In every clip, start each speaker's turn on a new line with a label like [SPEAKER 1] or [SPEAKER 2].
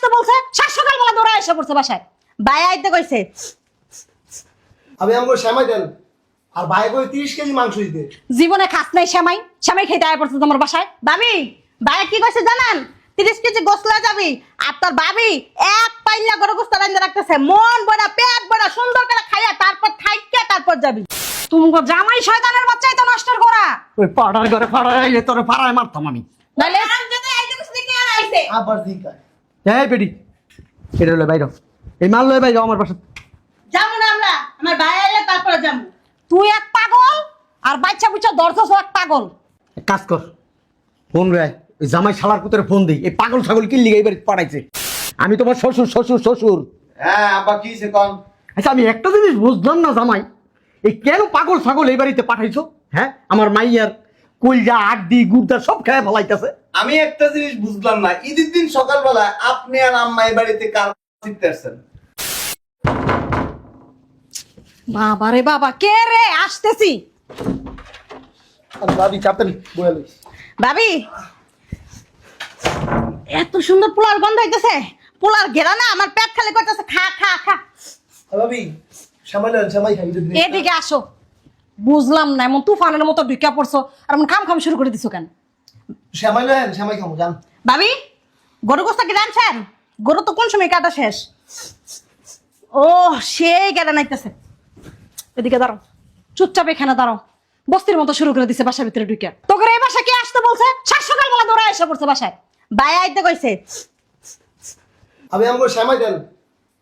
[SPEAKER 1] আসতে বলছে, সাত সকালবেলা দৌড়ে এসে পড়ছে বাসায়। ভাই আইতে কইছে।
[SPEAKER 2] আমি আমাকে শ্যামাই দেন আর ভাই করে 30 কেজি মাংস দিতে।
[SPEAKER 1] জীবনে খাস নাই শ্যামাই, শ্যামাই খেতে আয় পড়ছে তোমার বাসায়। ভাবি, ভাই কি কইছে জানেন? 30 কেজি গোসলা যাবি আর তোর ভাবি এক পাইলা গরু গোস্ত রান্না রাখতেছে, মন বড়া পেট বড়া সুন্দর করে খাইয়া তারপর থাইকা তারপর যাবি। তুমি জামাই শয়তানের বাচ্চাই তো নষ্ট করা।
[SPEAKER 3] ওই পাড়ার ঘরে পাড়ায় তোর পাড়ায় মারতাম আমি।
[SPEAKER 1] নালে যদি আইতে কইছে কে আর আইছে?
[SPEAKER 2] আবার দিকা
[SPEAKER 3] এই বেডি, এটা হলো বাইরে, এই মাল লয়ে বাইরে আমার বাসা।
[SPEAKER 1] যাবো না আমরা, আমার ভাই আইলে তারপরে যাবো। তুই এক পাগল আর বাচ্চা বুচ্চা দর্শস এক পাগল।
[SPEAKER 3] এক কাজ কর, ফোন রে, ওই জামাই শালার পুত্রের ফোন দিই। এই পাগল ছাগল কি লিগে এবার পাঠাইছে? আমি তোমার শ্বশুর শ্বশুর শ্বশুর।
[SPEAKER 2] হ্যাঁ আব্বা কি হইছে কোন?
[SPEAKER 3] আচ্ছা আমি একটা জিনিস বুঝলাম না জামাই, এই কেন পাগল ছাগল এই বাড়িতে পাঠাইছো? হ্যাঁ, আমার মাইয়ার কইজা আড্ডি গুড়দা সব খেয়ে ফেলাইতেছে।
[SPEAKER 4] আমি একটা জিনিস বুঝলাম না, ঈদের দিন সকালবেলা আপনি আর আম্মা এই বাড়িতে কার শিখতে আসছেন?
[SPEAKER 1] বাবা রে বাবা, কে রে? আসতেছি।
[SPEAKER 2] আর ভাবি চাপেন বলে।
[SPEAKER 1] ভাবি, এত সুন্দর পোলার গন্ধ হইতেছে, পোলার ঘেরা না আমার পেট খালি করতেছে। খা খা খা।
[SPEAKER 2] ভাবি শ্যামাই দেন, শ্যামাই খাই যদি।
[SPEAKER 1] এদিকে আসো। বুঝলাম না, এমন তুফানের মতো ঢুকা পড়ছো আর এমন খাম খাম শুরু করে দিছো কেন?
[SPEAKER 2] শ্যামাই দেন, শ্যামাই খামু জান।
[SPEAKER 1] ভাবি, গরু গোস্তা কি রানছেন? গরু তো কোন সময় কাটা শেষ। ও সেই গেড়া নাইতেছে। এদিকে দাঁড়াও, চুপচাপ এখানে দাঁড়াও। বস্তির মতো শুরু করে দিছে বাসার ভিতরে ঢুকে। তোকে এই বাসা কে আসতে বলছে? সাত সকালবেলা দৌড়ে এসে পড়ছে বাসায়। ভাই আইতে কইছে।
[SPEAKER 2] আমি আমাকে শ্যামাই দেন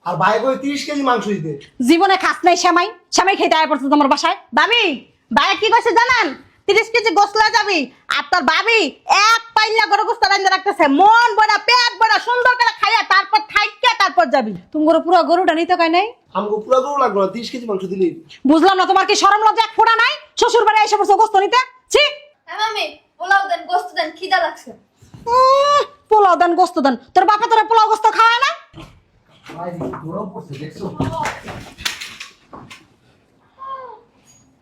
[SPEAKER 2] আর ভাই করে 30 কেজি মাংস দিতে।
[SPEAKER 1] জীবনে খাস নাই শ্যামাই, শ্যামাই খেতে আয় পড়ছে তোমার বাসায়। ভাবি, ভাই কি কইছে জানেন? 30 কেজি গোসলা যাবি আর তোর ভাবি এক পাইলা গরু গোস্ত রান্না রাখতেছে, মন বড়া পেট বড়া সুন্দর করে খাইয়া তারপর থাইকা তারপর যাবি। তুমি পুরো গরুটা নিতে কয় নাই?
[SPEAKER 2] আমাকে পুরো গরু লাগবে না, 30 কেজি মাংস দিলেই।
[SPEAKER 1] বুঝলাম না, তোমার কি শরম লজ্জা এক ফোঁটা নাই? শ্বশুর বাড়ি এসে পড়ছো গোস্ত নিতে। ছি!
[SPEAKER 5] মামি পোলাও দেন, গোস্ত দেন, খিদা লাগছে।
[SPEAKER 1] পোলাও দেন গোস্ত দেন, তোর বাপে তোরা পোলাও গোস্ত খাওয়ায় না?
[SPEAKER 2] ভাই গরম পড়ছে দেখছো?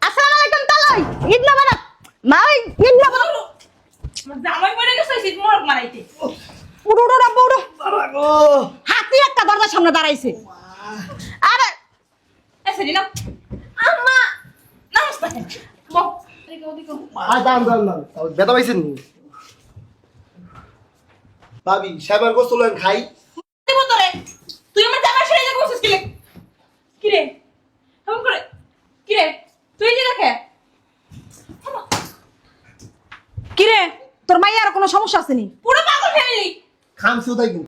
[SPEAKER 1] আসসালামু আলাইকুম তালই। ঈদ মোবারক। মাই ঈদ মোবারক।
[SPEAKER 5] জামাই পড়ে গেছে শীত মরক মারাইতে।
[SPEAKER 1] উড়ো উড়ো রাব্বু উড়ো।
[SPEAKER 2] ও
[SPEAKER 1] হাতি একটা দরজার সামনে দাঁড়াইছে। আরে
[SPEAKER 5] এসে দিন আম্মা নমস্কার। বল দেখো দেখো।
[SPEAKER 2] আয় দান দান দান। ব্যথা পাইছেন নি? ভাবি শ্যামার গোস্ত লয়েন খাই।
[SPEAKER 5] দিব তোরে। তুই আমার জামাই ছেড়ে যা করছিস কিলে? কি রে? কেমন করে? কি রে? তুই যে দেখে।
[SPEAKER 1] কি রে, তোর মাইয়ার কোনো সমস্যা আছে নি?
[SPEAKER 5] পুরো পাগল ফ্যামিলি।
[SPEAKER 2] খামছিও তাই কিন্তু।